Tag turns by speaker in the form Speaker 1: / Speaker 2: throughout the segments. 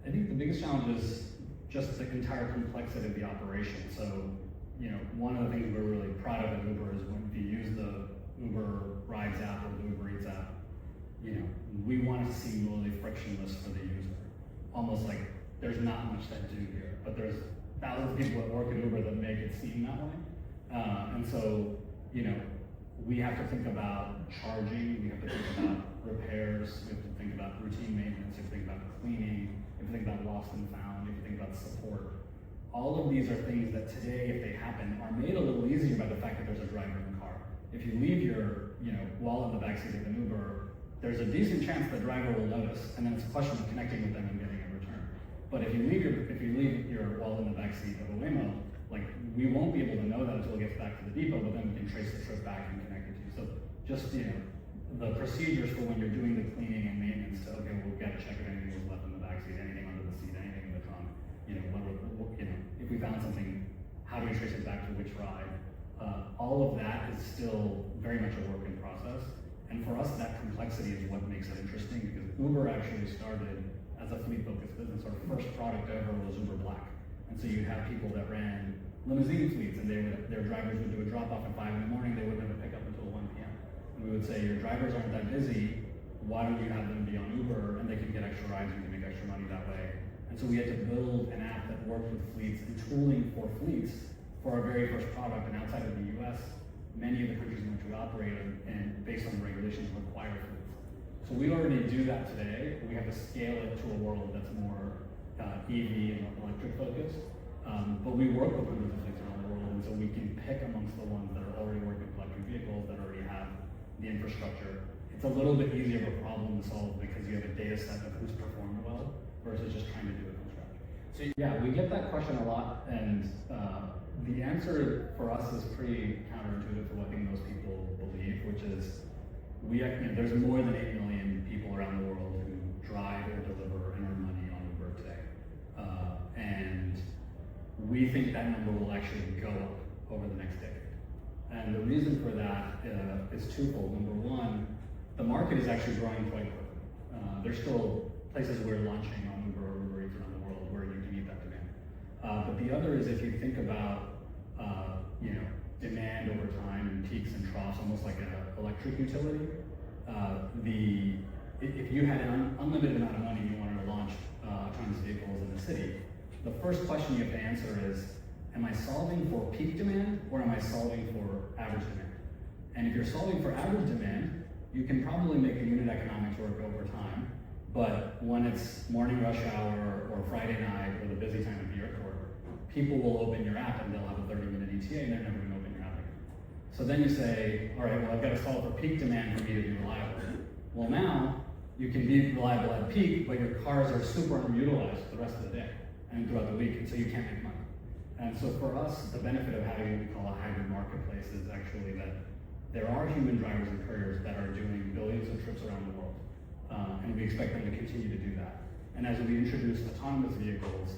Speaker 1: I think the biggest challenge is just the entire complexity of the operation. So, one of the things we're really proud of at Uber is when you use the Uber Rides app or the Uber Eats app, we want it to seem really frictionless for the user. Almost like there's not much to do here, but there's thousands of people that work at Uber that make it seem that way. And so, we have to think about charging, we have to think about repairs, we have to think about routine maintenance, we have to think about cleaning, we have to think about lost and found, we have to think about support. All of these are things that today, if they happen, are made a little easier by the fact that there's a driver in the car. If you leave your wallet in the backseat of an Uber, there's a decent chance the driver will notice, and then it's a question of connecting with them and getting a return. But if you leave your wallet in the backseat of a Waymo, we won't be able to know that until it gets back to the depot, but then we can trace the trip back and connect it to you. So just the procedures for when you're doing the cleaning and maintenance to, okay, we'll get a check if anything was left in the backseat, anything under the seat, anything in the trunk, if we found something, how do we trace it back to which ride? All of that is still very much a work in process. And for us, that complexity is what makes it interesting, because Uber actually started as a fleet-focused business. Our first product ever was Uber Black. And so you'd have people that ran limousine fleets, and their drivers would do a drop-off at 5 in the morning, they wouldn't have a pickup until 1 p.m. And we would say, your drivers aren't that busy, why don't you have them be on Uber, and they can get extra rides, and you can make extra money that way. And so we had to build an app that worked with fleets and tooling for fleets for our very first product. And outside of the US, many of the countries in which we operate and based on the regulations require fleets. So we already do that today. We have to scale it to a world that's more EV and electric focused. But we work with hundreds of fleets around the world, and so we can pick amongst the ones that are already working with electric vehicles, that already have the infrastructure. It's a little bit easier of a problem to solve because you have a data set of who's performed well versus just trying to do it from scratch. So yeah, we get that question a lot, and the answer for us is pretty counterintuitive to what I think most people believe, which is there's more than 8 million people around the world who drive or deliver and earn money on Uber today. And we think that number will actually go up over the next decade. And the reason for that is twofold. Number one, the market is actually growing quite quickly. There's still places we're launching on Uber or Uber Eats around the world where you can meet that demand. But the other is if you think about demand over time and peaks and troughs, almost like an electric utility. If you had an unlimited amount of money and you wanted to launch autonomous vehicles in the city, the first question you have to answer is, am I solving for peak demand or am I solving for average demand? And if you're solving for average demand, you can probably make the unit economics work over time. But when it's morning rush hour or Friday night or the busy time of the airport, people will open your app and they'll have a 30-minute ETA and they're never going to open your app again. So then you say, all right, well, I've got to solve for peak demand for me to be reliable. Well, now you can be reliable at peak, but your cars are super underutilized the rest of the day and throughout the week, and so you can't make money. And so for us, the benefit of having what we call a hybrid marketplace is actually that there are human drivers and couriers that are doing billions of trips around the world. And we expect them to continue to do that. And as we introduce autonomous vehicles,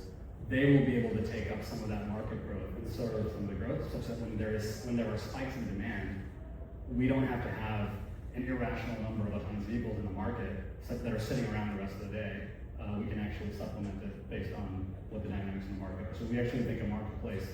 Speaker 1: they will be able to take up some of that market growth and serve some of the growth, such that when there are spikes in demand, we don't have to have an irrational number of autonomous vehicles in the market that are sitting around the rest of the day. We can actually supplement it based on what the dynamics in the market are. So we actually think a marketplace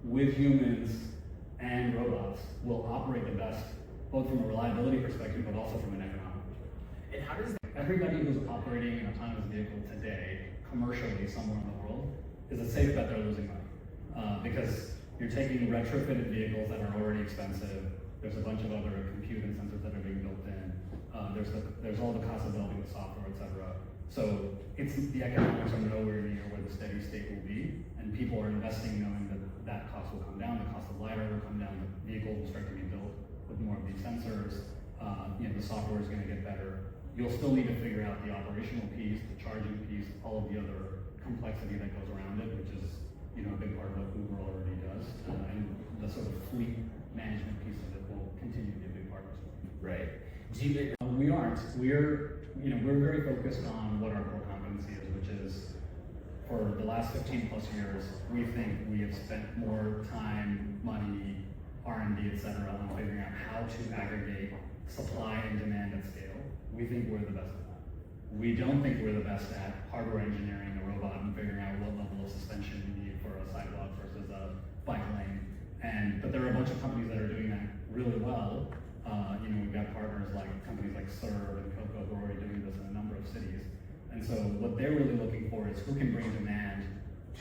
Speaker 1: with humans and robots will operate the best, both from a reliability perspective, but also from an economic perspective.
Speaker 2: And how does
Speaker 1: everybody who's operating an autonomous vehicle today, commercially somewhere in the world, is a safe bet they're losing money. Because you're taking retrofitted vehicles that are already expensive. There's a bunch of other compute and sensors that are being built in. There's all the cost of building the software, et cetera. So the economics are nowhere near where the steady state will be, and people are investing knowing that that cost will come down, the cost of LiDAR will come down, the vehicle will start to be built with more of these sensors. The software is going to get better. You'll still need to figure out the operational piece, the charging piece, all of the other complexity that goes around it, which is a big part of what Uber already does, and the sort of fleet management piece of it will continue to be a big part of it.
Speaker 2: Right.
Speaker 1: We aren't. We're very focused on what our core competency is, which is for the last 15 plus years, we think we have spent more time, money, R&D, et cetera, on figuring out how to aggregate supply and demand at scale. We think we're the best at that. We don't think we're the best at hardware engineering a robot companies like Serve and Coco who are already doing this in a number of cities. And so what they're really looking for is who can bring demand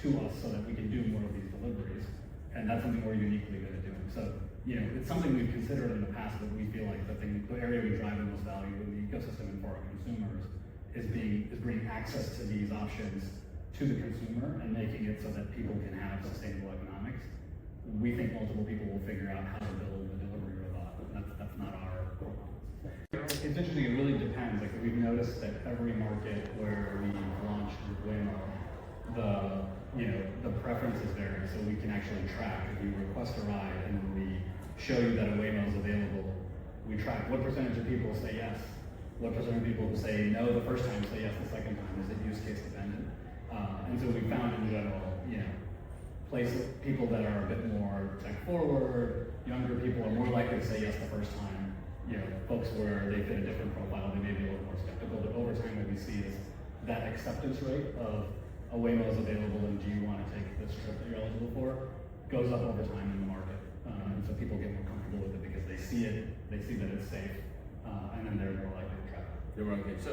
Speaker 1: to us so that we can do more of these deliveries. And that's something we're uniquely good at doing. So, it's something we've considered in the past, but we feel like the area we drive the most value in the ecosystem and for our consumers is bringing access to these options to the consumer and making it so that people can have sustainable economics. We think multiple people will figure out how to build the delivery robot. That's not our core competence. It's interesting, it really depends. Like we've noticed that every market where we launched with Waymo, the preferences vary, so we can actually track. If you request a ride and then we show you that a Waymo is available, we track what percentage of people say yes, what percentage of people who say no the first time say yes the second time. Is it use case dependent? And so we found in general, people that are a bit more tech forward, younger people are more likely to say yes the first time. Folks where they fit a different profile, they may be a little more skeptical, but over time what we see is that acceptance rate of a Waymo is available and do you want to take this trip that you're eligible for goes up over time in the market. And so people get more comfortable with it because they see that it's safe, and then they're more likely to travel.
Speaker 2: They're more likely. So